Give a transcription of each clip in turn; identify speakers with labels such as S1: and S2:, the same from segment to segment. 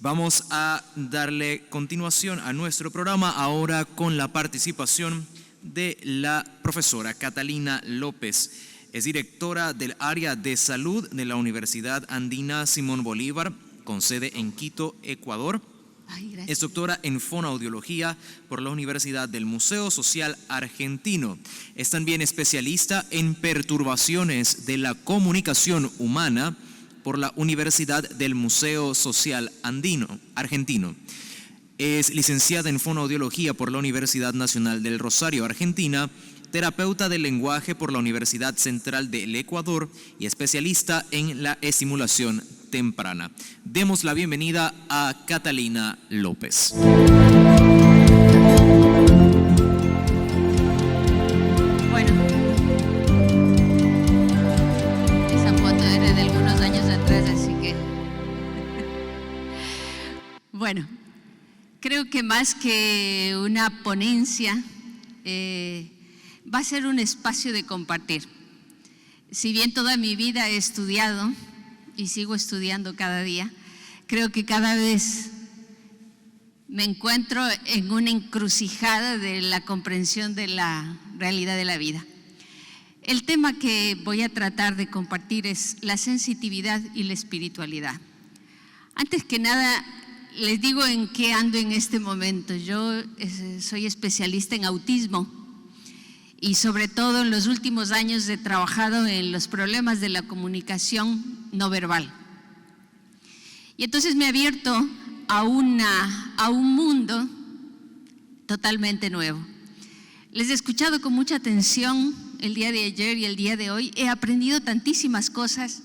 S1: Vamos a darle continuación a nuestro programa ahora con la participación de la profesora Catalina López. Es directora del área de salud de la Universidad Andina Simón Bolívar, con sede en Quito, Ecuador. Es doctora en fonoaudiología por la Universidad del Museo Social Argentino. Es también especialista en perturbaciones de la comunicación humana por la Universidad del Museo Social Argentino. Es licenciada en fonoaudiología por la Universidad Nacional del Rosario, Argentina, terapeuta del lenguaje por la Universidad Central del Ecuador y especialista en la estimulación temprana. Demos la bienvenida a Catalina López.
S2: Bueno, esa foto era de algunos años atrás, así que... Bueno, creo que más que una ponencia, va a ser un espacio de compartir. Si bien toda mi vida he estudiado y sigo estudiando cada día, creo que cada vez me encuentro en una encrucijada de la comprensión de la realidad de la vida. El tema que voy a tratar de compartir es la sensitividad y la espiritualidad. Antes que nada, les digo en qué ando en este momento. Yo soy especialista en autismo y sobre todo en los últimos años he trabajado en los problemas de la comunicación no verbal. Y entonces me he abierto a un mundo totalmente nuevo. Les he escuchado con mucha atención el día de ayer y el día de hoy. He aprendido tantísimas cosas.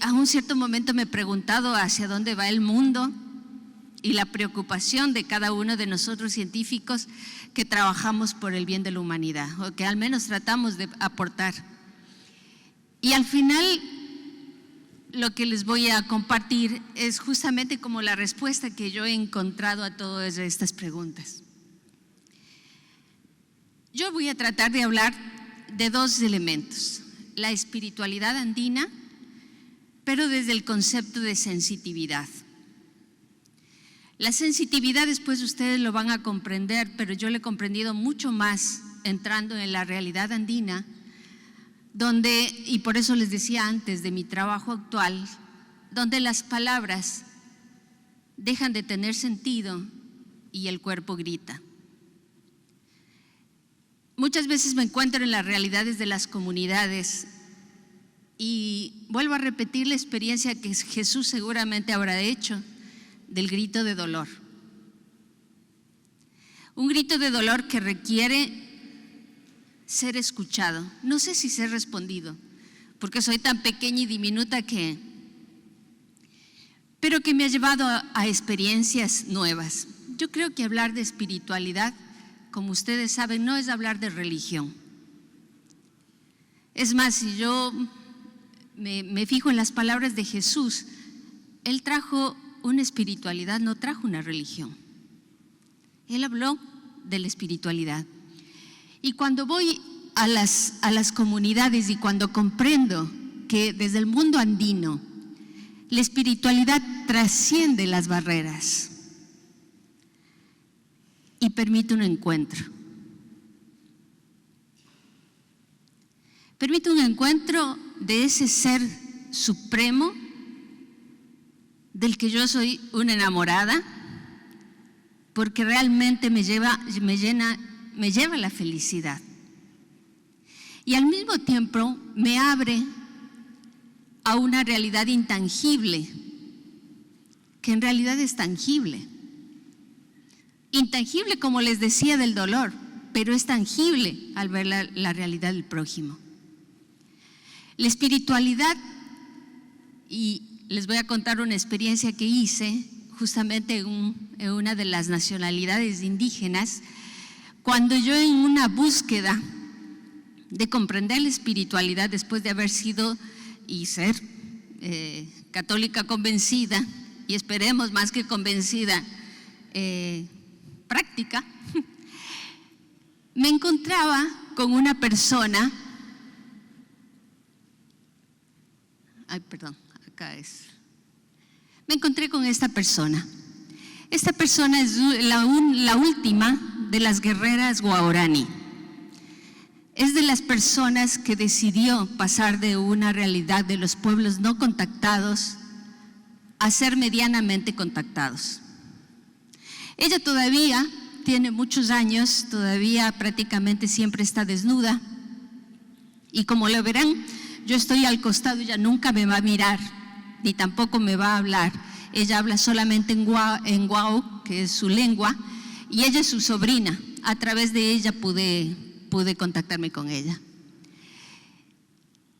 S2: A un cierto momento me he preguntado hacia dónde va el mundo y la preocupación de cada uno de nosotros científicos que trabajamos por el bien de la humanidad, o que al menos tratamos de aportar. Y al final, lo que les voy a compartir es justamente como la respuesta que yo he encontrado a todas estas preguntas. Yo voy a tratar de hablar de dos elementos: la espiritualidad andina, pero desde el concepto de sensitividad. La sensitividad después ustedes lo van a comprender, pero yo lo he comprendido mucho más entrando en la realidad andina, donde, y por eso les decía antes de mi trabajo actual, donde las palabras dejan de tener sentido y el cuerpo grita. Muchas veces me encuentro en las realidades de las comunidades y vuelvo a repetir la experiencia que Jesús seguramente habrá hecho del grito de dolor. Un grito de dolor que requiere ser escuchado. No sé si ser respondido, porque soy tan pequeña y diminuta pero que me ha llevado a experiencias nuevas. Yo creo que hablar de espiritualidad, como ustedes saben, no es hablar de religión. Es más, si yo me fijo en las palabras de Jesús, Él trajo una espiritualidad, no trajo una religión. Él habló de la espiritualidad. Y cuando voy a las comunidades y cuando comprendo que desde el mundo andino la espiritualidad trasciende las barreras y permite un encuentro. Permite un encuentro de ese ser supremo del que yo soy una enamorada, porque realmente me lleva a la felicidad. Y al mismo tiempo me abre a una realidad intangible, que en realidad es tangible. Intangible, como les decía, del dolor, pero es tangible al ver la realidad del prójimo. La espiritualidad, y les voy a contar una experiencia que hice justamente en una de las nacionalidades indígenas, cuando yo, en una búsqueda de comprender la espiritualidad después de haber sido y ser católica convencida, y esperemos más que convencida, práctica, me encontraba con una persona, me encontré con esta persona. Esta persona es la última de las guerreras Guarani. Es de las personas que decidió pasar de una realidad de los pueblos no contactados a ser medianamente contactados. Ella todavía tiene muchos años, todavía prácticamente siempre está desnuda. Y como lo verán, yo estoy al costado, ella nunca me va a mirar, ni tampoco me va a hablar. Ella habla solamente en Guau, que es su lengua, y ella es su sobrina. A través de ella pude contactarme con ella.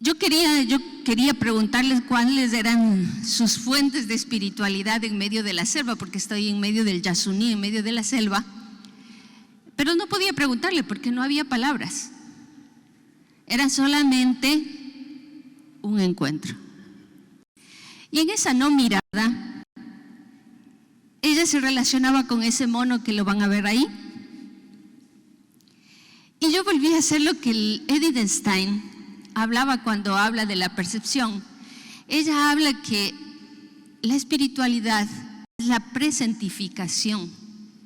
S2: Yo quería preguntarles cuáles eran sus fuentes de espiritualidad en medio de la selva, porque estoy en medio del Yasuní, en medio de la selva, pero no podía preguntarle porque no había palabras. Era solamente un encuentro. Y en esa no mirada, ella se relacionaba con ese mono que lo van a ver ahí. Y yo volví a hacer lo que el Edelstein hablaba cuando habla de la percepción. Ella habla que la espiritualidad es la presentificación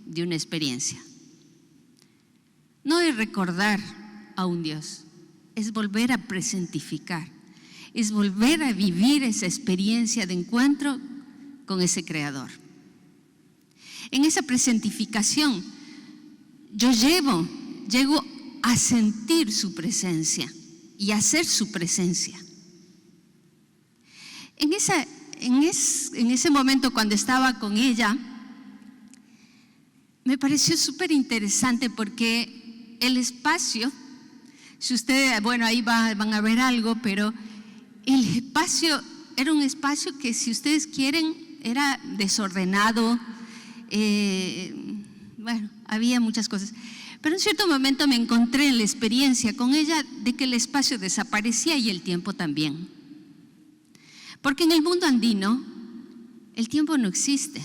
S2: de una experiencia. No es recordar a un Dios, es volver a presentificar, es volver a vivir esa experiencia de encuentro con ese Creador. En esa presentificación yo llego a sentir su presencia y a ser su presencia. En ese momento cuando estaba con ella, me pareció súper interesante porque el espacio, si ustedes, bueno, ahí van a ver algo, pero el espacio era un espacio que, si ustedes quieren, era desordenado, bueno, había muchas cosas. Pero en cierto momento me encontré en la experiencia con ella de que el espacio desaparecía y el tiempo también. Porque en el mundo andino, el tiempo no existe.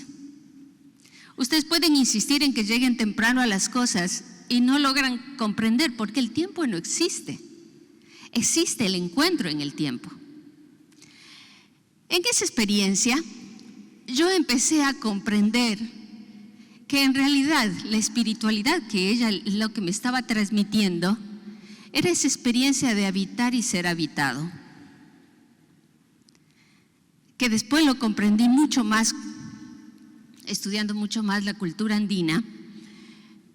S2: Ustedes pueden insistir en que lleguen temprano a las cosas y no logran comprender porque el tiempo no existe. Existe el encuentro en el tiempo. En esa experiencia, yo empecé a comprender que en realidad la espiritualidad que ella, lo que me estaba transmitiendo, era esa experiencia de habitar y ser habitado. Que después lo comprendí mucho más, estudiando mucho más la cultura andina,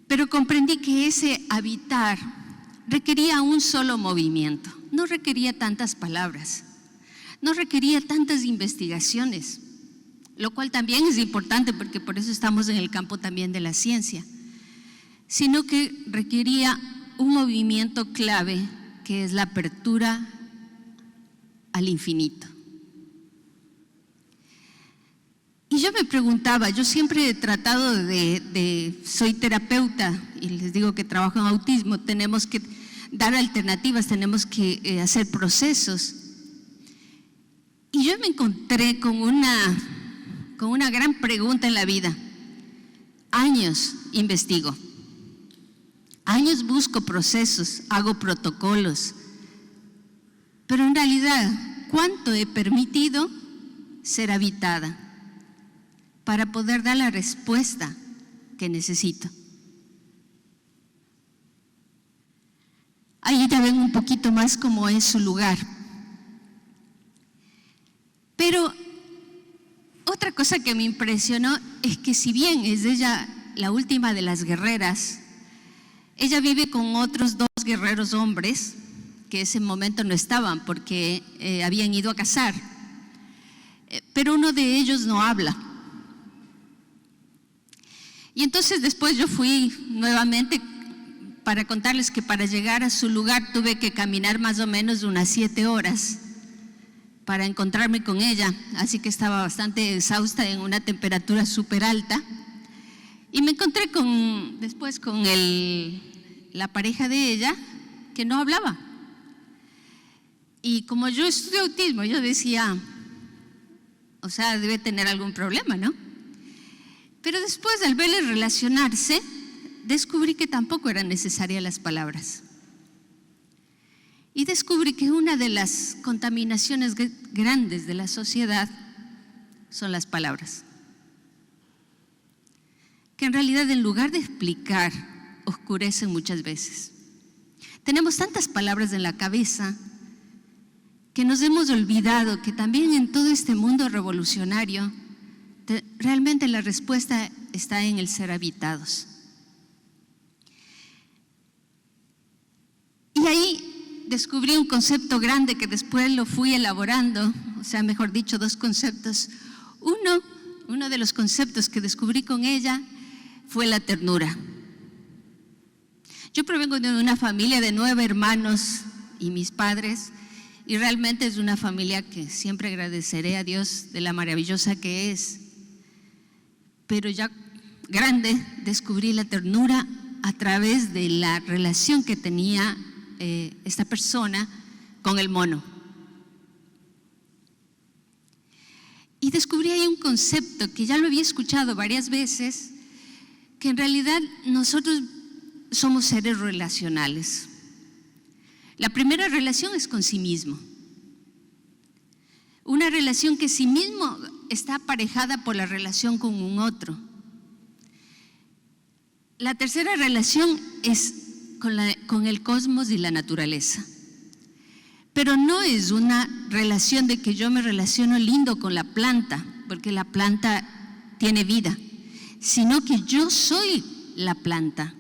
S2: pero comprendí que ese habitar requería un solo movimiento, no requería tantas palabras, no requería tantas investigaciones, lo cual también es importante porque por eso estamos en el campo también de la ciencia, sino que requería un movimiento clave que es la apertura al infinito. Y yo me preguntaba, yo siempre he tratado soy terapeuta y les digo que trabajo en autismo, tenemos que dar alternativas, tenemos que hacer procesos. Y yo me encontré con una gran pregunta en la vida. Años investigo, años busco procesos, hago protocolos, pero en realidad, ¿cuánto he permitido ser habitada para poder dar la respuesta que necesito? Ahí ya ven un poquito más cómo es su lugar. Pero otra cosa que me impresionó es que, si bien es ella la última de las guerreras, ella vive con otros dos guerreros hombres que en ese momento no estaban porque habían ido a cazar, pero uno de ellos no habla. Y entonces después yo fui nuevamente para contarles que para llegar a su lugar tuve que caminar más o menos unas 7 horas para encontrarme con ella, así que estaba bastante exhausta en una temperatura súper alta. Y me encontré después con la pareja de ella, que no hablaba. Y como yo estudio autismo, yo decía, o sea, debe tener algún problema, ¿no? Pero después, al verle relacionarse, descubrí que tampoco eran necesarias las palabras. Y descubrí que una de las contaminaciones grandes de la sociedad son las palabras. Que en realidad, en lugar de explicar, oscurecen muchas veces. Tenemos tantas palabras en la cabeza que nos hemos olvidado que también en todo este mundo revolucionario, realmente la respuesta está en el ser habitados. Y ahí descubrí un concepto grande que después lo fui elaborando, o sea, mejor dicho, dos conceptos. Uno de los conceptos que descubrí con ella fue la ternura. Yo provengo de una familia de 9 hermanos y mis padres, y realmente es una familia que siempre agradeceré a Dios de la maravillosa que es. Pero ya grande descubrí la ternura a través de la relación que tenía esta persona con el mono. Y descubrí ahí un concepto que ya lo había escuchado varias veces, que en realidad nosotros somos seres relacionales. La primera relación es con sí mismo. Una relación que sí mismo está aparejada por la relación con un otro. La tercera relación es con el cosmos y la naturaleza. Pero no es una relación de que yo me relaciono lindo con la planta, porque la planta tiene vida, sino que yo soy la planta,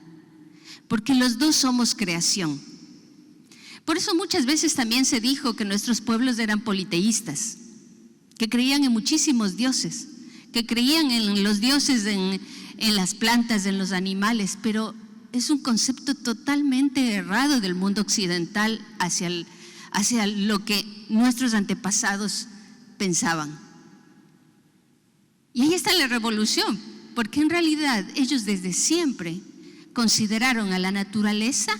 S2: porque los dos somos creación. Por eso muchas veces también se dijo que nuestros pueblos eran politeístas, que creían en muchísimos dioses, que creían en los dioses, en las plantas, en los animales, pero es un concepto totalmente errado del mundo occidental hacia lo que nuestros antepasados pensaban. Y ahí está la revolución, porque en realidad ellos desde siempre consideraron a la naturaleza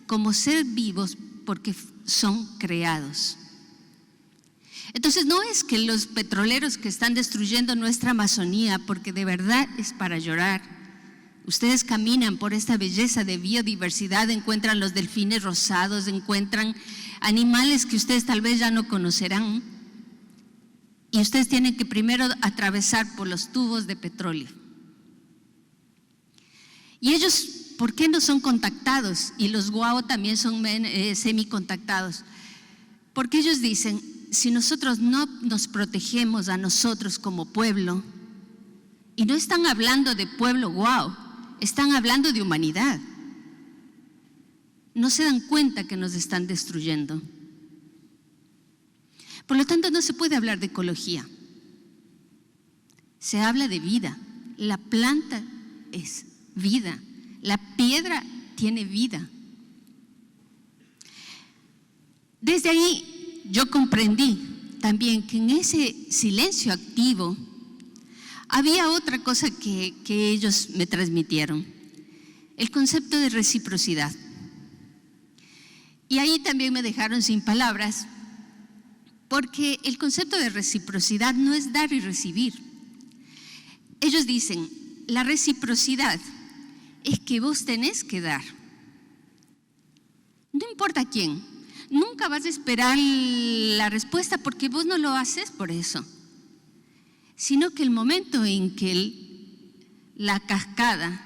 S2: como ser vivos porque son creados. Entonces no es que los petroleros que están destruyendo nuestra Amazonía, porque de verdad es para llorar. Ustedes caminan por esta belleza de biodiversidad, encuentran los delfines rosados, encuentran animales que ustedes tal vez ya no conocerán, y ustedes tienen que primero atravesar por los tubos de petróleo. Y ellos, ¿por qué no son contactados? Y los guao también son semicontactados. Porque ellos dicen, si nosotros no nos protegemos a nosotros como pueblo, y no están hablando de pueblo guau, están hablando de humanidad, no se dan cuenta que nos están destruyendo. Por lo tanto, no se puede hablar de ecología. Se habla de vida. La planta es vida. La piedra tiene vida. Desde ahí yo comprendí también que en ese silencio activo había otra cosa que ellos me transmitieron, el concepto de reciprocidad. Y ahí también me dejaron sin palabras, porque el concepto de reciprocidad no es dar y recibir. Ellos dicen, la reciprocidad es que vos tenés que dar. No importa quién, nunca vas a esperar la respuesta porque vos no lo haces por eso, sino que el momento en que la cascada,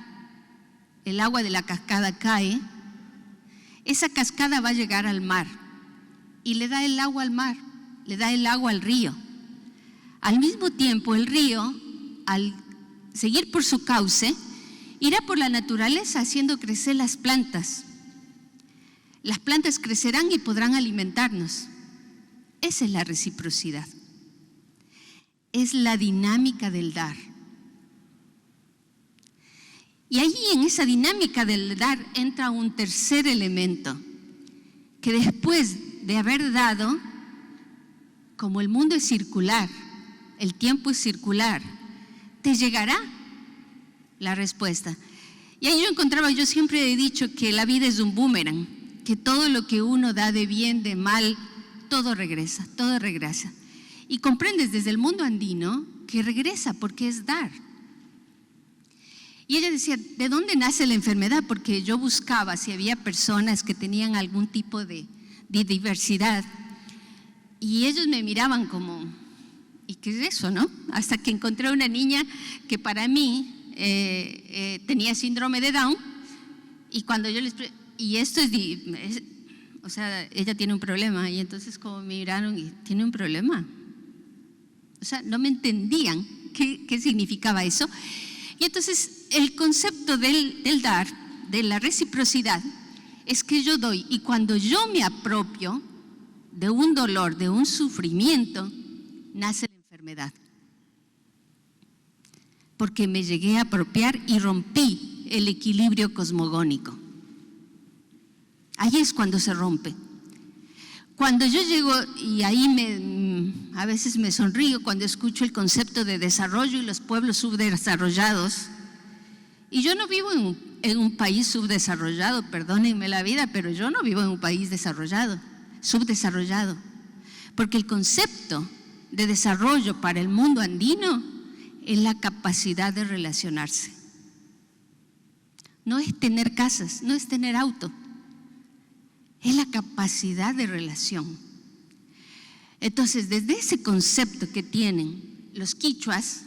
S2: el agua de la cascada cae, esa cascada va a llegar al mar y le da el agua al mar, le da el agua al río. Al mismo tiempo, el río, al seguir por su cauce, irá por la naturaleza haciendo crecer las plantas. Las plantas crecerán y podrán alimentarnos. Esa es la reciprocidad. Es la dinámica del dar. Y ahí en esa dinámica del dar entra un tercer elemento, que después de haber dado, como el mundo es circular, el tiempo es circular, te llegará la respuesta. Y ahí yo siempre he dicho que la vida es un boomerang, que todo lo que uno da de bien, de mal, todo regresa, todo regresa. Y comprendes desde el mundo andino que regresa porque es dar. Y ella decía, ¿de dónde nace la enfermedad? Porque yo buscaba si había personas que tenían algún tipo de diversidad. Y ellos me miraban como, ¿y qué es eso, no? Hasta que encontré una niña que para mí tenía síndrome de Down, y cuando yo les y esto o sea, ella tiene un problema, y entonces como me miraron y tiene un problema, o sea, no me entendían qué significaba eso. Y entonces el concepto del dar, de la reciprocidad, es que yo doy, y cuando yo me apropio de un dolor, de un sufrimiento, nace la enfermedad. Porque me llegué a apropiar y rompí el equilibrio cosmogónico. Ahí es cuando se rompe. Cuando yo llego, y ahí a veces me sonrío cuando escucho el concepto de desarrollo y los pueblos subdesarrollados, y yo no vivo en un país subdesarrollado, perdónenme la vida, pero yo no vivo en un país subdesarrollado, porque el concepto de desarrollo para el mundo andino es la capacidad de relacionarse. No es tener casas, no es tener auto, es la capacidad de relación. Entonces, desde ese concepto que tienen los quichuas,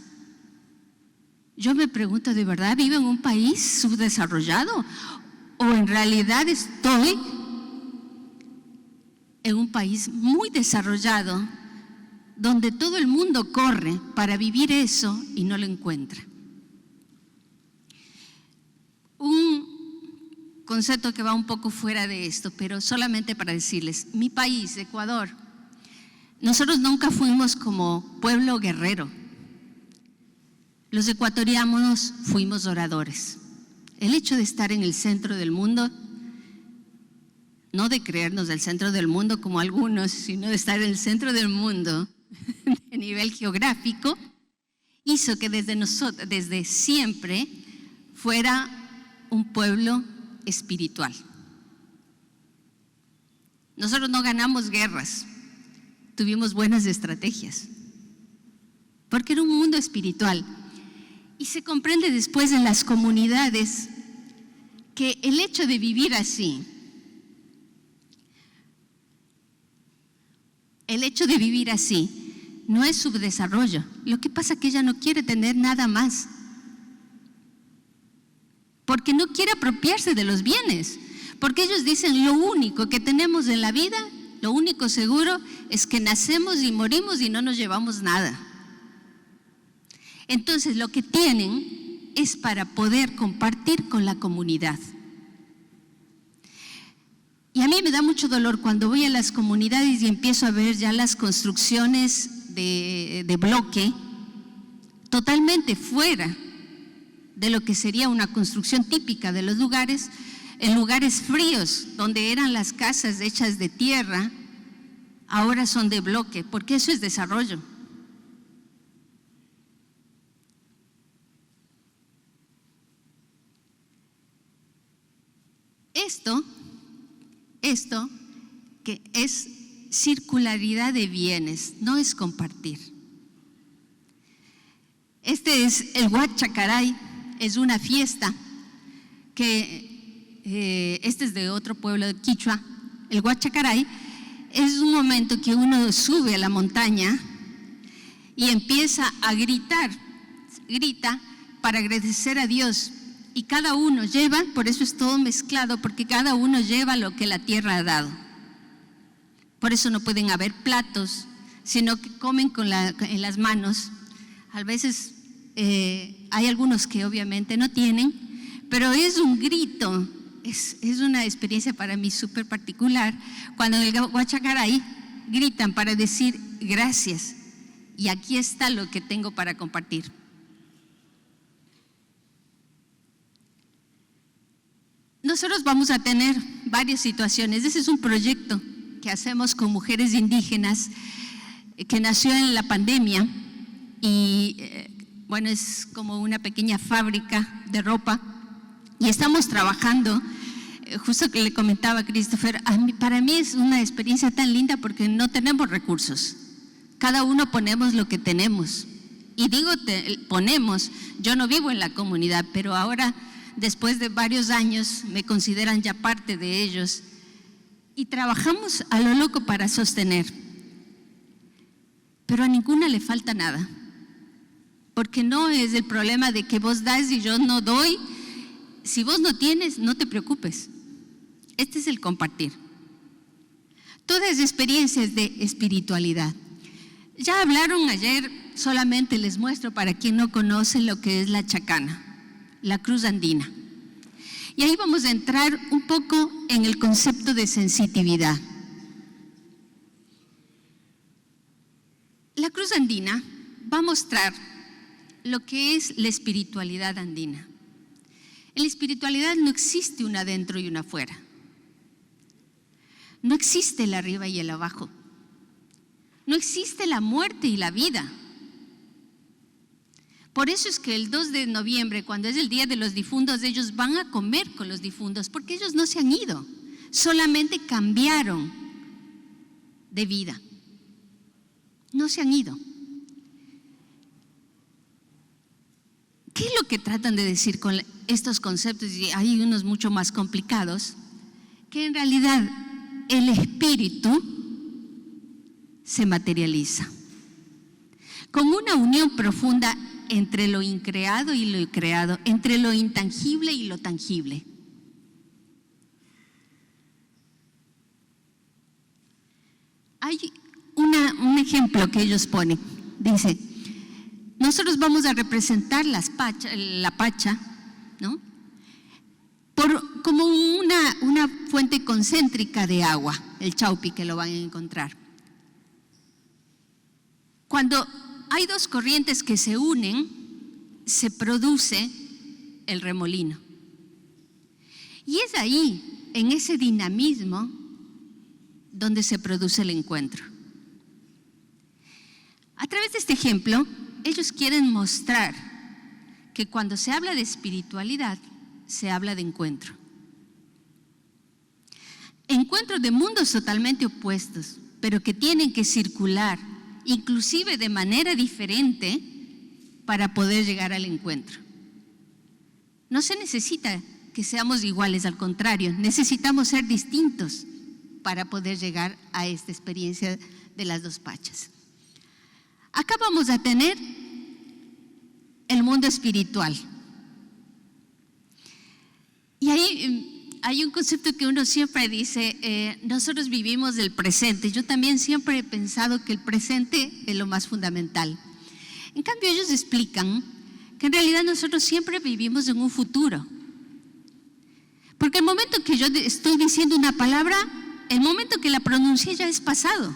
S2: yo me pregunto, ¿de verdad vivo en un país subdesarrollado? ¿O en realidad estoy en un país muy desarrollado, donde todo el mundo corre para vivir eso y no lo encuentra? Un concepto que va un poco fuera de esto, pero solamente para decirles, mi país, Ecuador, nosotros nunca fuimos como pueblo guerrero. Los ecuatorianos fuimos oradores. El hecho de estar en el centro del mundo, no de creernos del centro del mundo como algunos, sino de estar en el centro del mundo a nivel geográfico, hizo que desde siempre fuera un pueblo espiritual. Nosotros no ganamos guerras, tuvimos buenas estrategias, porque era un mundo espiritual. Y se comprende después en las comunidades que el hecho de vivir así, no es subdesarrollo. Lo que pasa es que ella no quiere tener nada más, porque no quiere apropiarse de los bienes, porque ellos dicen, lo único que tenemos en la vida, lo único seguro es que nacemos y morimos y no nos llevamos nada. Entonces lo que tienen es para poder compartir con la comunidad. Y a mí me da mucho dolor cuando voy a las comunidades y empiezo a ver ya las construcciones de bloque totalmente fuera de lo que sería una construcción típica de los lugares, en lugares fríos, donde eran las casas hechas de tierra, ahora son de bloque, porque eso es desarrollo. Esto que es circularidad de bienes, no es compartir. Este es el Huachacaray, es una fiesta que, este es de otro pueblo de Quichua. El Huachacaray es un momento que uno sube a la montaña y empieza a grita para agradecer a Dios. Y cada uno lleva, por eso es todo mezclado, porque cada uno lleva lo que la tierra ha dado. Por eso no pueden haber platos, sino que comen en las manos. A veces hay algunos que obviamente no tienen, pero es un grito, es una experiencia para mí súper particular. Cuando en el Huachacaray gritan para decir gracias, y aquí está lo que tengo para compartir. Nosotros vamos a tener varias situaciones. Ese es un proyecto que hacemos con mujeres indígenas que nació en la pandemia y bueno, es como una pequeña fábrica de ropa y estamos trabajando, justo que le comentaba a Christopher, para mí es una experiencia tan linda porque no tenemos recursos, cada uno ponemos lo que tenemos y digo ponemos, yo no vivo en la comunidad, pero ahora después de varios años me consideran ya parte de ellos y trabajamos a lo loco para sostener. pero a ninguna le falta nada. Porque no es el problema de que vos das y yo no doy. Si vos no tienes, no te preocupes. Este es el compartir. Todas experiencias de espiritualidad. Ya hablaron ayer, solamente les muestro para quien no conoce lo que es la chacana, la cruz andina. Y ahí vamos a entrar un poco en el concepto de sensitividad. La cruz andina va a mostrar lo que es la espiritualidad andina. En la espiritualidad no existe un adentro y un afuera. No existe el arriba y el abajo. No existe la muerte y la vida. Por eso es que el 2 de noviembre, cuando es el Día de los Difuntos, ellos van a comer con los difuntos, porque ellos no se han ido, solamente cambiaron de vida. No se han ido. ¿Qué es lo que tratan de decir con estos conceptos? Y hay unos mucho más complicados, que en realidad el espíritu se materializa con una unión profunda entre lo increado y lo creado, entre lo intangible y lo tangible. Hay un ejemplo que ellos ponen. Dice, nosotros vamos a representar la pacha, ¿no? Como una fuente concéntrica de agua, el chaupi, que lo van a encontrar. Cuando hay dos corrientes que se unen, se produce el remolino. Y es ahí, en ese dinamismo, donde se produce el encuentro. A través de este ejemplo, ellos quieren mostrar que cuando se habla de espiritualidad, se habla de encuentro. Encuentro de mundos totalmente opuestos, pero que tienen que circular, inclusive de manera diferente, para poder llegar al encuentro. No se necesita que seamos iguales, al contrario, necesitamos ser distintos para poder llegar a esta experiencia de las dos pachas. Acá vamos a tener el mundo espiritual. Y ahí hay un concepto que uno siempre dice, nosotros vivimos del presente. Yo también siempre he pensado que el presente es lo más fundamental. En cambio, ellos explican que en realidad nosotros siempre vivimos en un futuro. Porque el momento que yo estoy diciendo una palabra, el momento que la pronuncié ya es pasado.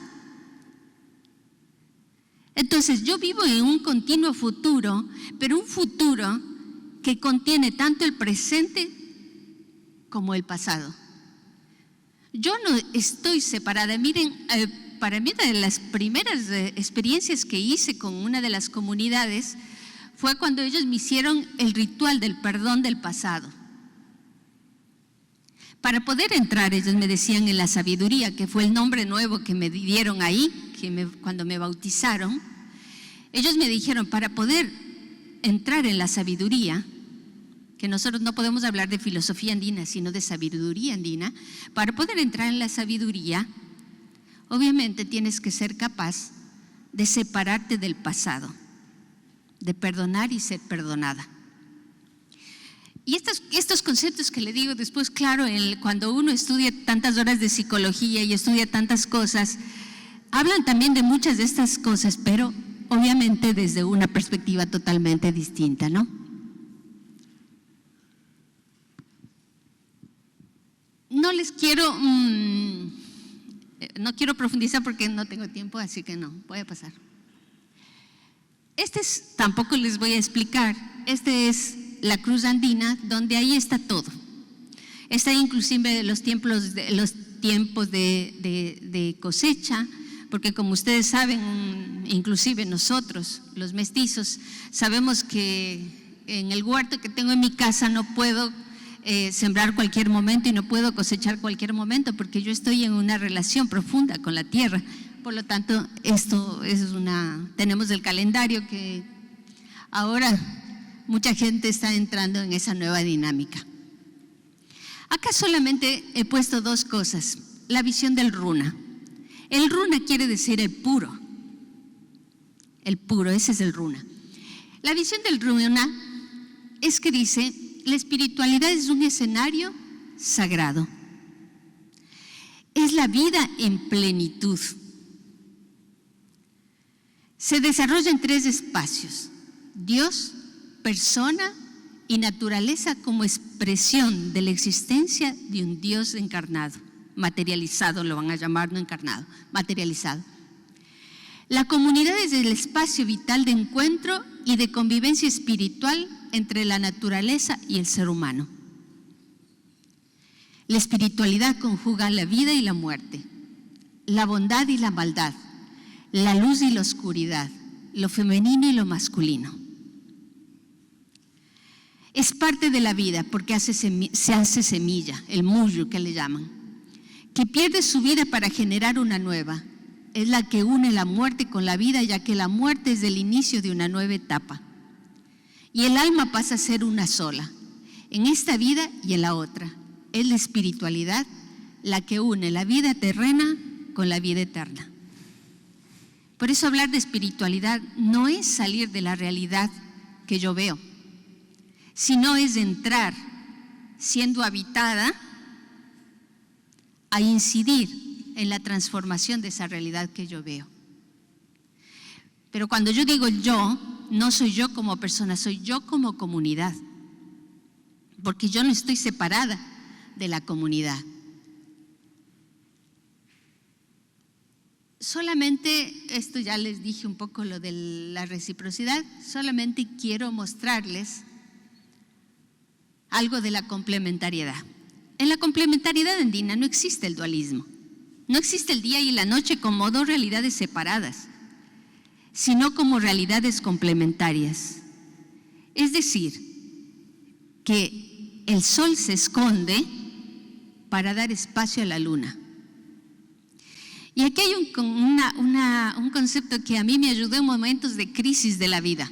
S2: Entonces, yo vivo en un continuo futuro, pero un futuro que contiene tanto el presente como el pasado. Yo no estoy separada. Miren, para mí, de las primeras experiencias que hice con una de las comunidades fue cuando ellos me hicieron el ritual del perdón del pasado. Para poder entrar, ellos me decían, en la sabiduría, que fue el nombre nuevo que me dieron ahí, cuando me bautizaron. Ellos me dijeron, para poder entrar en la sabiduría, que nosotros no podemos hablar de filosofía andina, sino de sabiduría andina, para poder entrar en la sabiduría, obviamente tienes que ser capaz de separarte del pasado, de perdonar y ser perdonada. Y estos conceptos que le digo después, claro, cuando uno estudia tantas horas de psicología y estudia tantas cosas, hablan también de muchas de estas cosas, pero obviamente desde una perspectiva totalmente distinta, ¿no? No les quiero, no quiero profundizar porque no tengo tiempo, así que no, voy a pasar. Tampoco les voy a explicar, es la cruz andina, donde ahí está todo. Está inclusive los tiempos de cosecha, porque como ustedes saben, inclusive nosotros, los mestizos, sabemos que en el huerto que tengo en mi casa no puedo sembrar cualquier momento y no puedo cosechar cualquier momento, porque yo estoy en una relación profunda con la tierra. Por lo tanto, tenemos el calendario que ahora mucha gente está entrando en esa nueva dinámica. Acá solamente he puesto dos cosas. La visión del runa. El runa quiere decir el puro. el puro, ese es el runa. La visión del runa es que dice, la espiritualidad es un escenario sagrado. Es la vida en plenitud. Se desarrolla en 3 espacios: Dios, persona y naturaleza, como expresión de la existencia de un Dios encarnado, materializado, lo van a llamar, no encarnado, materializado. La comunidad es el espacio vital de encuentro y de convivencia espiritual entre la naturaleza y el ser humano. La espiritualidad conjuga la vida y la muerte, la bondad y la maldad, la luz y la oscuridad, lo femenino y lo masculino. Es parte de la vida porque se hace semilla, el muyu que le llaman, que pierde su vida para generar una nueva. Es la que une la muerte con la vida, ya que la muerte es el inicio de una nueva etapa. Y el alma pasa a ser una sola, en esta vida y en la otra. Es la espiritualidad la que une la vida terrena con la vida eterna. Por eso hablar de espiritualidad no es salir de la realidad que yo veo, sino es entrar, siendo habitada, a incidir en la transformación de esa realidad que yo veo. Pero cuando yo digo yo, no soy yo como persona, soy yo como comunidad, porque yo no estoy separada de la comunidad. Solamente, esto ya les dije un poco lo de la reciprocidad, solamente quiero mostrarles algo de la complementariedad. En la complementariedad andina no existe el dualismo. No existe el día y la noche como 2 realidades separadas, sino como realidades complementarias. Es decir, que el sol se esconde para dar espacio a la luna. Y aquí hay un concepto que a mí me ayudó en momentos de crisis de la vida.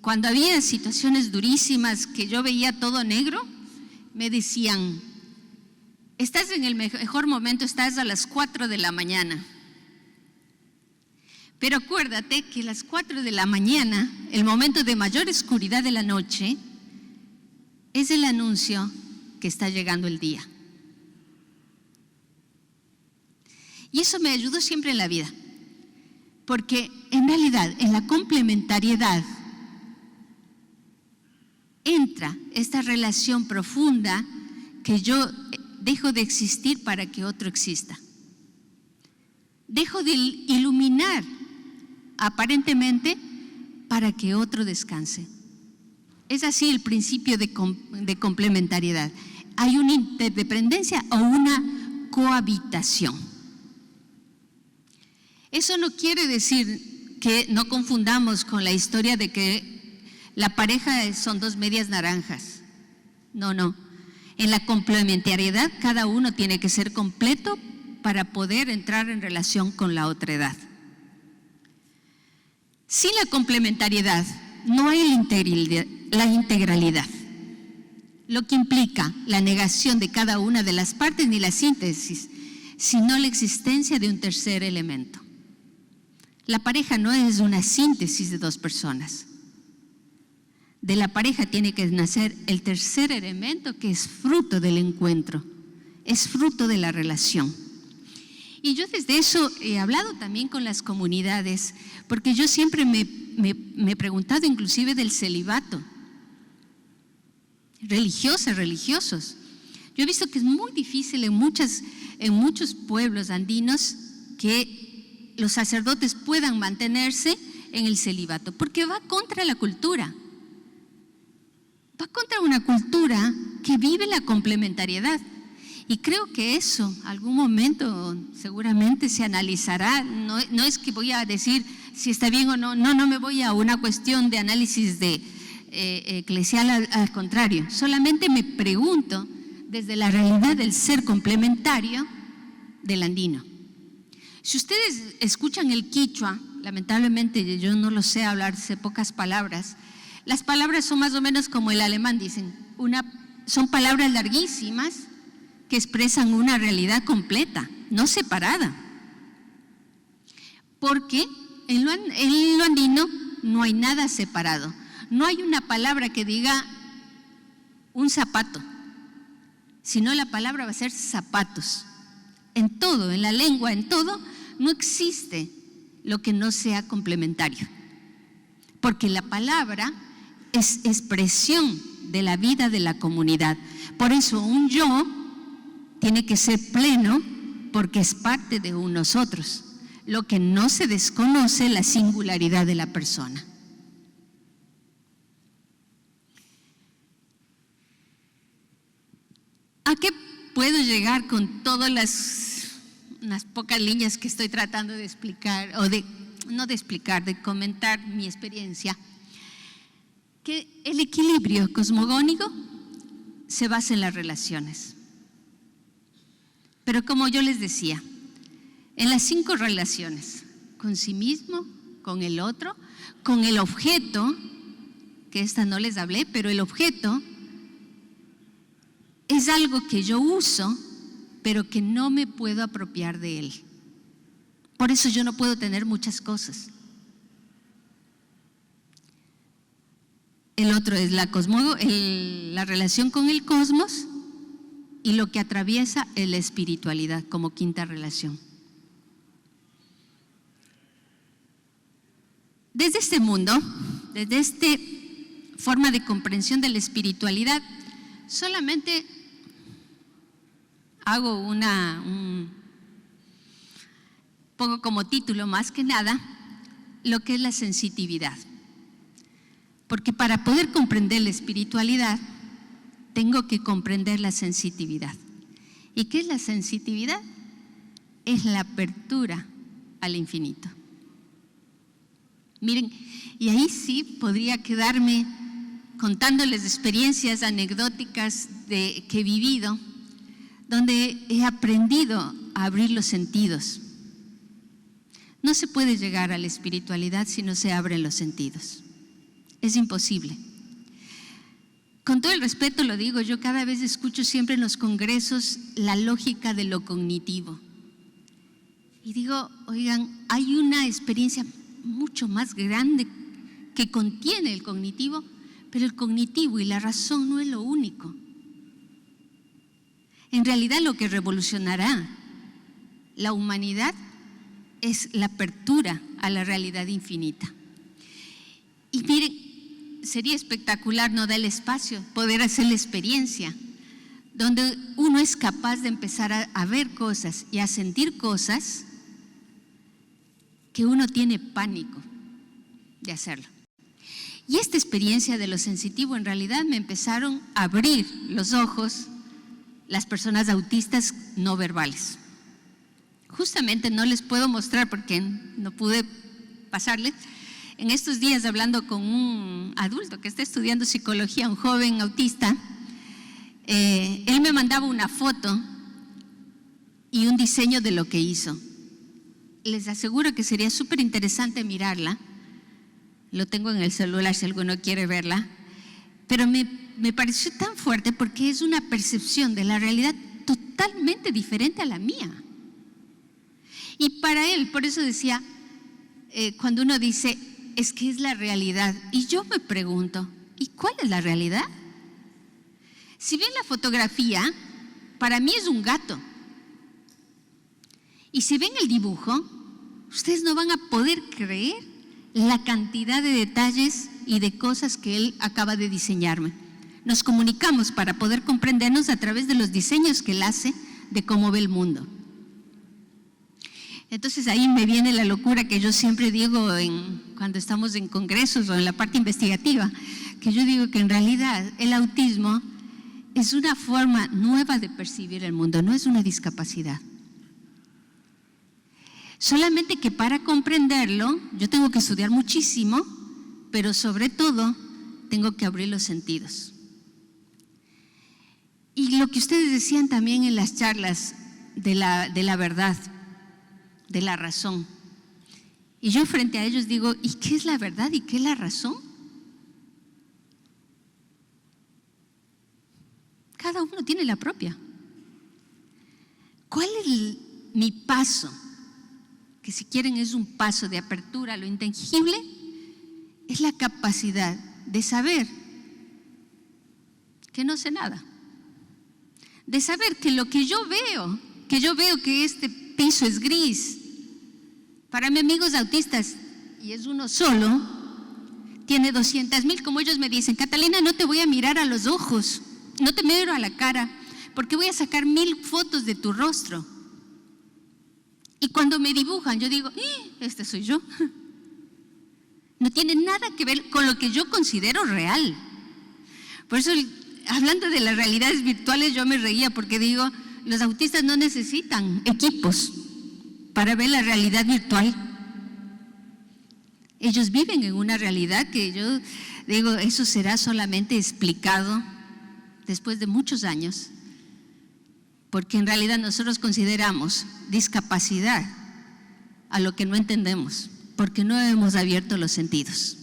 S2: Cuando había situaciones durísimas que yo veía todo negro, me decían, estás en el mejor momento, estás a las 4 de la mañana. Pero acuérdate que a las 4 de la mañana, el momento de mayor oscuridad de la noche, es el anuncio que está llegando el día. Y eso me ayudó siempre en la vida, porque en realidad en la complementariedad entra esta relación profunda que yo dejo de existir para que otro exista. Dejo de iluminar aparentemente para que otro descanse. Es así el principio de complementariedad. Hay una interdependencia o una cohabitación. Eso no quiere decir que no confundamos con la historia de que la pareja son 2 medias naranjas. No, no. En la complementariedad cada uno tiene que ser completo para poder entrar en relación con la otra edad. Sin la complementariedad no hay la integralidad, lo que implica la negación de cada una de las partes ni la síntesis, sino la existencia de un tercer elemento. La pareja no es una síntesis de 2 personas. De la pareja tiene que nacer el tercer elemento, que es fruto del encuentro, es fruto de la relación. Y yo desde eso he hablado también con las comunidades, porque yo siempre me he preguntado inclusive del celibato, religiosas, religiosos. Yo he visto que es muy difícil en muchos pueblos andinos que los sacerdotes puedan mantenerse en el celibato, porque va contra la cultura. Va contra una cultura que vive la complementariedad. Y creo que eso, algún momento seguramente se analizará. No es que voy a decir si está bien o no. No me voy a una cuestión de análisis eclesial, al contrario. Solamente me pregunto desde la realidad del ser complementario del andino. Si ustedes escuchan el quichua, lamentablemente yo no lo sé hablar, sé pocas palabras. Las palabras son más o menos como el alemán, dicen. Son palabras larguísimas que expresan una realidad completa, no separada. Porque en lo andino no hay nada separado. No hay una palabra que diga un zapato, sino la palabra va a ser zapatos. En todo, en la lengua, en todo, no existe lo que no sea complementario. Porque la palabra es expresión de la vida de la comunidad. Por eso un yo tiene que ser pleno porque es parte de un nosotros. Lo que no se desconoce es la singularidad de la persona. ¿A qué puedo llegar con todas unas pocas líneas que estoy tratando de explicar, o de comentar mi experiencia? Que el equilibrio cosmogónico se basa en las relaciones. Pero como yo les decía, en las 5 relaciones, con sí mismo, con el otro, con el objeto, que esta no les hablé, pero el objeto es algo que yo uso, pero que no me puedo apropiar de él. Por eso yo no puedo tener muchas cosas. El otro es la relación con el cosmos, y lo que atraviesa es la espiritualidad como 5ª relación. Desde este mundo, desde esta forma de comprensión de la espiritualidad, solamente hago pongo como título más que nada lo que es la sensitividad. Porque para poder comprender la espiritualidad, tengo que comprender la sensitividad. ¿Y qué es la sensitividad? Es la apertura al infinito. Miren, y ahí sí podría quedarme contándoles experiencias anecdóticas que he vivido, donde he aprendido a abrir los sentidos. No se puede llegar a la espiritualidad si no se abren los sentidos. Es imposible. Con todo el respeto lo digo, yo cada vez escucho siempre en los congresos la lógica de lo cognitivo. Y digo, oigan, hay una experiencia mucho más grande que contiene el cognitivo, pero el cognitivo y la razón no es lo único. En realidad lo que revolucionará la humanidad es la apertura a la realidad infinita. Y miren, sería espectacular, no da el espacio, poder hacer la experiencia, donde uno es capaz de empezar a ver cosas y a sentir cosas que uno tiene pánico de hacerlo. Y esta experiencia de lo sensitivo en realidad me empezaron a abrir los ojos las personas autistas no verbales. Justamente no les puedo mostrar porque no pude pasarles. En estos días, hablando con un adulto que está estudiando psicología, un joven autista, él me mandaba una foto y un diseño de lo que hizo. Les aseguro que sería súper interesante mirarla. Lo tengo en el celular si alguno quiere verla. Pero me pareció tan fuerte porque es una percepción de la realidad totalmente diferente a la mía. Y para él, por eso decía, cuando uno dice, es que es la realidad. Y yo me pregunto, ¿y cuál es la realidad? Si ven la fotografía, para mí es un gato. Y si ven el dibujo, ustedes no van a poder creer la cantidad de detalles y de cosas que él acaba de diseñarme. Nos comunicamos para poder comprendernos a través de los diseños que él hace de cómo ve el mundo. Entonces ahí me viene la locura que yo siempre digo cuando estamos en congresos o en la parte investigativa, que yo digo que en realidad el autismo es una forma nueva de percibir el mundo, no es una discapacidad. Solamente que para comprenderlo yo tengo que estudiar muchísimo, pero sobre todo tengo que abrir los sentidos. Y lo que ustedes decían también en las charlas de la verdad, de la razón. Y yo frente a ellos digo, ¿y qué es la verdad y qué es la razón? Cada uno tiene la propia. ¿Cuál es mi paso que si quieren es un paso de apertura a lo intangible, es la capacidad de saber que no sé nada, de saber que lo que yo veo que este piso es gris, para mis amigos autistas, y es uno solo, tiene 200,000, como ellos me dicen, Catalina, no te voy a mirar a los ojos, no te miro a la cara, porque voy a sacar 1000 fotos de tu rostro. Y cuando me dibujan, yo digo, este soy yo. No tiene nada que ver con lo que yo considero real. Por eso, hablando de las realidades virtuales, yo me reía porque digo, los autistas no necesitan equipos para ver la realidad virtual. Ellos viven en una realidad que yo digo, eso será solamente explicado después de muchos años, porque en realidad nosotros consideramos discapacidad a lo que no entendemos, porque no hemos abierto los sentidos.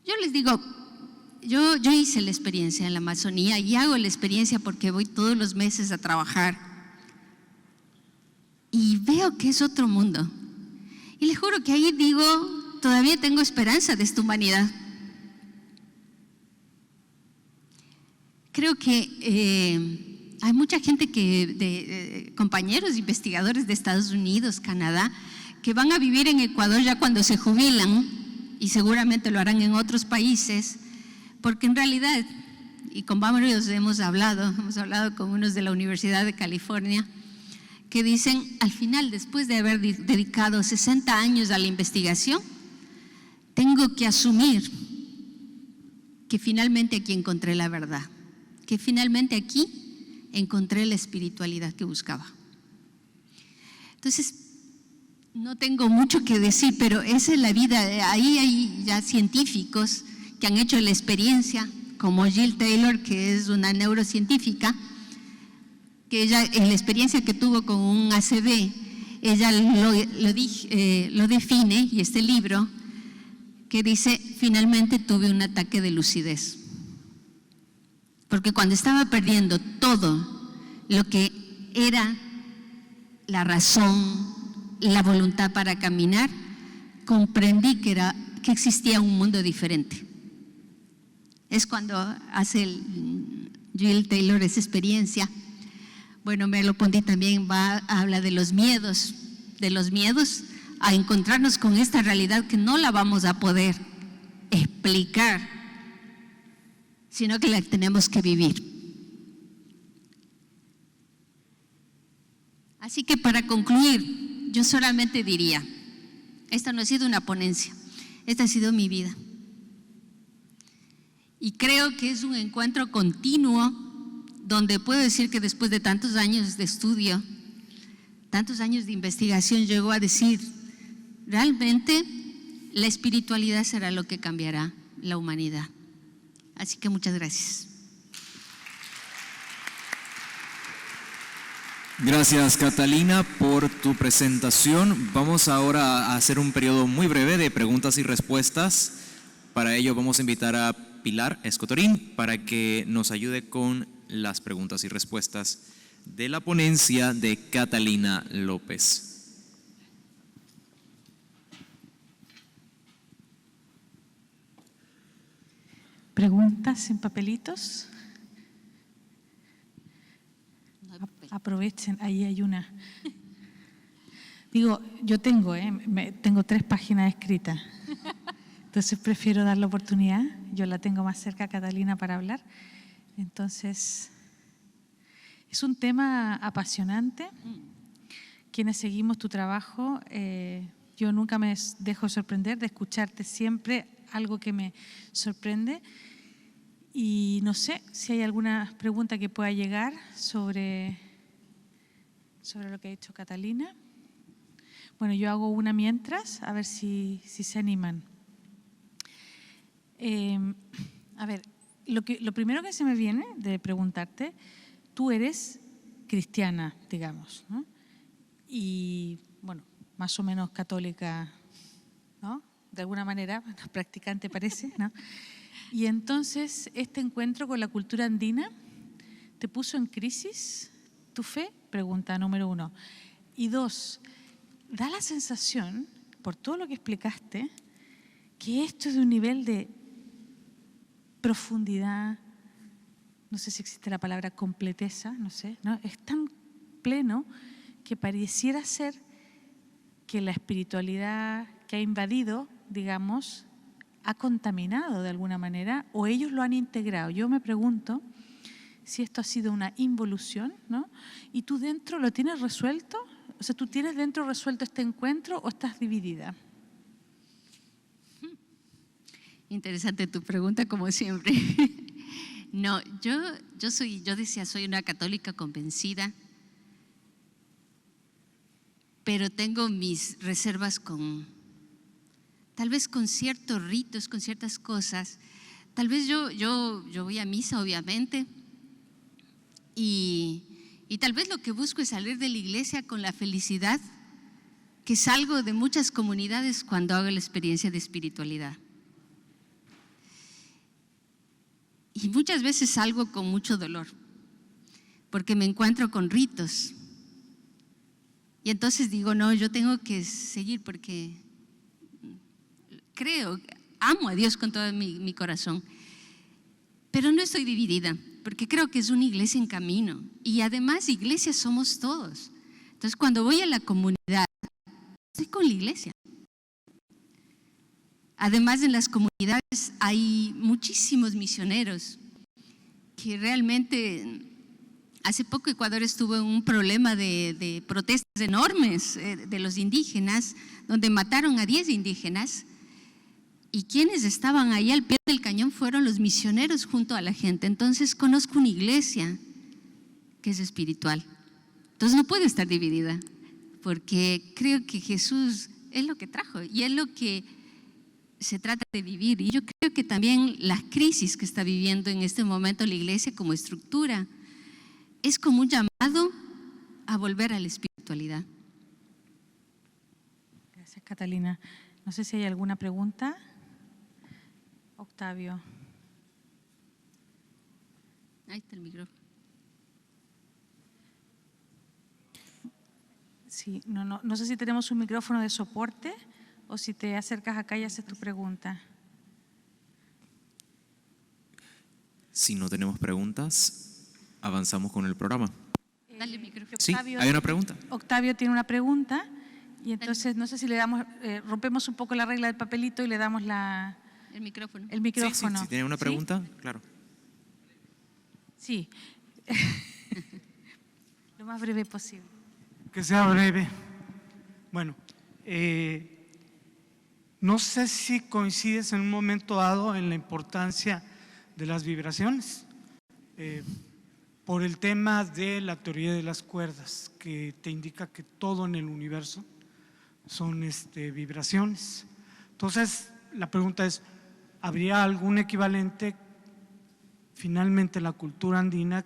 S2: Yo les digo, yo hice la experiencia en la Amazonía y hago la experiencia porque voy todos los meses a trabajar y veo que es otro mundo. Y les juro que ahí digo, todavía tengo esperanza de esta humanidad. Creo que hay mucha gente compañeros investigadores de Estados Unidos, Canadá, que van a vivir en Ecuador ya cuando se jubilan, y seguramente lo harán en otros países, porque en realidad, y con varios hemos hablado con unos de la Universidad de California, que dicen, al final, después de haber dedicado 60 años a la investigación, tengo que asumir que finalmente aquí encontré la verdad, que finalmente aquí encontré la espiritualidad que buscaba. Entonces, no tengo mucho que decir, pero esa es la vida. Ahí hay ya científicos que han hecho la experiencia, como Jill Taylor, que es una neurocientífica, que ella, en la experiencia que tuvo con un ACV, ella lo define, y este libro, que dice, finalmente tuve un ataque de lucidez. Porque cuando estaba perdiendo todo lo que era la razón, la voluntad para caminar, comprendí que existía un mundo diferente. Es cuando hace Jill Taylor esa experiencia. Bueno, Merleau-Ponty también habla de los miedos a encontrarnos con esta realidad que no la vamos a poder explicar, sino que la tenemos que vivir. Así que para concluir, yo solamente diría, esta no ha sido una ponencia, esta ha sido mi vida. Y creo que es un encuentro continuo donde puedo decir que después de tantos años de estudio, tantos años de investigación, llegó a decir, realmente la espiritualidad será lo que cambiará la humanidad. Así que muchas gracias.
S1: Gracias, Catalina, por tu presentación. Vamos ahora a hacer un periodo muy breve de preguntas y respuestas. Para ello vamos a invitar a Pilar Escotorín para que nos ayude con las preguntas y respuestas de la ponencia de Catalina López.
S3: ¿Preguntas en papelitos? Aprovechen, ahí hay una. Digo, yo tengo 3 páginas escritas, entonces prefiero dar la oportunidad. Yo la tengo más cerca a Catalina para hablar. Entonces, es un tema apasionante. Quienes seguimos tu trabajo, yo nunca me dejo sorprender de escucharte siempre algo que me sorprende. Y no sé si hay alguna pregunta que pueda llegar sobre lo que ha dicho Catalina. Bueno, yo hago una mientras, a ver si se animan. A ver, lo primero que se me viene de preguntarte, tú eres cristiana, digamos, ¿no? Y, bueno, más o menos católica, ¿no? De alguna manera, practicante parece, ¿no? Y entonces, ¿este encuentro con la cultura andina te puso en crisis tu fe? Pregunta número 1. Y 2, da la sensación, por todo lo que explicaste, que esto es de un nivel de profundidad, no sé si existe la palabra completeza, no sé, ¿no? Es tan pleno que pareciera ser que la espiritualidad que ha invadido, digamos, ha contaminado de alguna manera o ellos lo han integrado. Yo me pregunto si esto ha sido una involución, ¿no? ¿Y tú dentro lo tienes resuelto? O sea, ¿tú tienes dentro resuelto este encuentro o estás dividida?
S2: Interesante tu pregunta, como siempre. No, yo decía, soy una católica convencida, pero tengo mis reservas tal vez con ciertos ritos, con ciertas cosas. Tal vez yo voy a misa, obviamente, y tal vez lo que busco es salir de la iglesia con la felicidad que salgo de muchas comunidades cuando hago la experiencia de espiritualidad. Y muchas veces salgo con mucho dolor, porque me encuentro con ritos. Y entonces digo, no, yo tengo que seguir porque amo a Dios con todo mi corazón. Pero no estoy dividida, porque creo que es una iglesia en camino. Y además, iglesia somos todos. Entonces, cuando voy a la comunidad, estoy con la iglesia. Además, en las comunidades hay muchísimos misioneros que realmente, hace poco Ecuador estuvo en un problema de protestas enormes de los indígenas, donde mataron a 10 indígenas, y quienes estaban ahí al pie del cañón fueron los misioneros junto a la gente. Entonces conozco una iglesia que es espiritual. Entonces no puede estar dividida, porque creo que Jesús es lo que trajo y es lo que se trata de vivir. Y yo creo que también la crisis que está viviendo en este momento la iglesia como estructura es como un llamado a volver a la espiritualidad.
S3: Gracias, Catalina. No sé si hay alguna pregunta. Octavio.
S2: Ahí está el micrófono.
S3: Sí, no sé si tenemos un micrófono de soporte o si te acercas acá y haces tu pregunta.
S1: Si no tenemos preguntas, avanzamos con el programa.
S2: Dale el micrófono.
S1: Sí, hay una pregunta.
S3: Octavio tiene una pregunta y entonces no sé si le damos, rompemos un poco la regla del papelito y le damos
S2: El micrófono.
S3: el micrófono.
S1: Sí, si tiene una pregunta,
S3: ¿Sí?
S1: claro.
S3: Sí. Lo más breve posible.
S4: Que sea breve. Bueno, no sé si coincides en un momento dado en la importancia de las vibraciones, por el tema de la teoría de las cuerdas, que te indica que todo en el universo son vibraciones. Entonces, la pregunta es, ¿habría algún equivalente finalmente en la cultura andina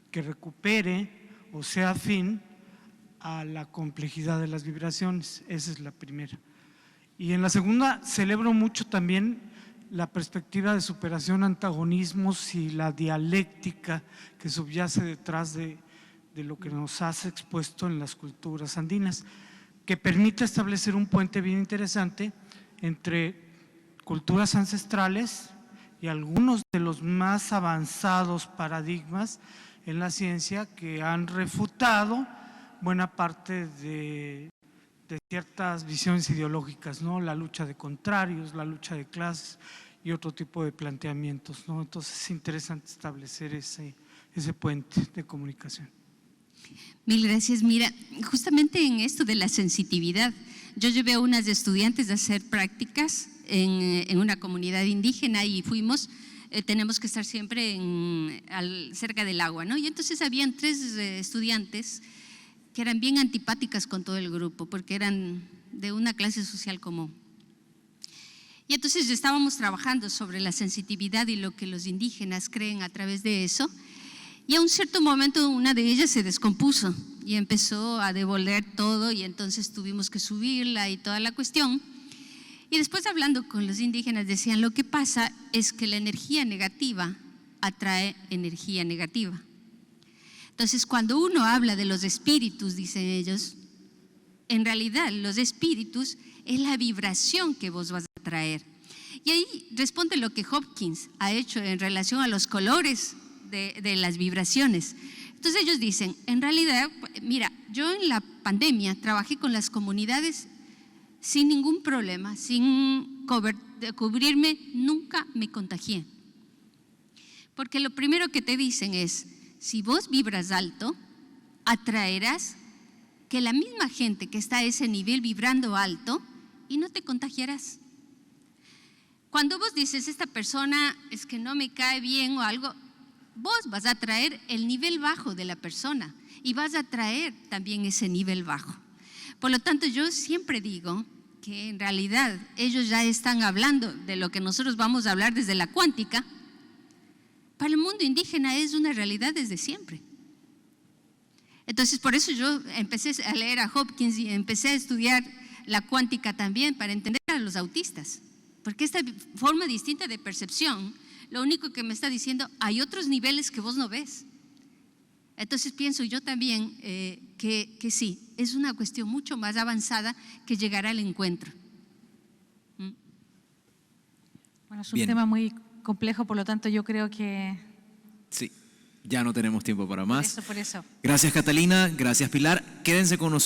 S4: que recupere o sea afín a la complejidad de las vibraciones? Esa es la primera. Y en la segunda, celebro mucho también la perspectiva de superación, antagonismos y la dialéctica que subyace detrás de lo que nos has expuesto en las culturas andinas, que permite establecer un puente bien interesante entre culturas ancestrales y algunos de los más avanzados paradigmas en la ciencia que han refutado buena parte de ciertas visiones ideológicas, ¿no? La lucha de contrarios, la lucha de clases y otro tipo de planteamientos, ¿no? Entonces es interesante establecer ese puente de comunicación.
S2: Mil gracias. Mira, justamente en esto de la sensitividad, yo llevé a unas estudiantes a hacer prácticas en una comunidad indígena y tenemos que estar siempre cerca del agua, ¿no? Y entonces habían 3 estudiantes que eran bien antipáticas con todo el grupo, porque eran de una clase social común. Y entonces estábamos trabajando sobre la sensitividad y lo que los indígenas creen a través de eso, y a un cierto momento una de ellas se descompuso y empezó a devolver todo, y entonces tuvimos que subirla y toda la cuestión. Y después, hablando con los indígenas, decían, lo que pasa es que la energía negativa atrae energía negativa. Entonces, cuando uno habla de los espíritus, dicen ellos, en realidad los espíritus es la vibración que vos vas a traer. Y ahí responde lo que Hopkins ha hecho en relación a los colores de las vibraciones. Entonces ellos dicen, en realidad, mira, yo en la pandemia trabajé con las comunidades sin ningún problema, sin cubrirme, nunca me contagié. Porque lo primero que te dicen es, si vos vibras alto, atraerás que la misma gente que está a ese nivel vibrando alto y no te contagiarás. Cuando vos dices, esta persona es que no me cae bien o algo, vos vas a traer el nivel bajo de la persona y vas a traer también ese nivel bajo. Por lo tanto, yo siempre digo que en realidad ellos ya están hablando de lo que nosotros vamos a hablar desde la cuántica. Para el mundo indígena es una realidad desde siempre. Entonces, por eso yo empecé a leer a Hopkins y empecé a estudiar la cuántica también para entender a los autistas. Porque esta forma distinta de percepción, lo único que me está diciendo, hay otros niveles que vos no ves. Entonces pienso yo también que sí, es una cuestión mucho más avanzada que llegará al encuentro.
S3: Bueno, es un tema muy complejo, por lo tanto yo creo que…
S1: Sí, ya no tenemos tiempo para más.
S3: Por eso.
S1: Gracias, Catalina. Gracias, Pilar. Quédense con nosotros.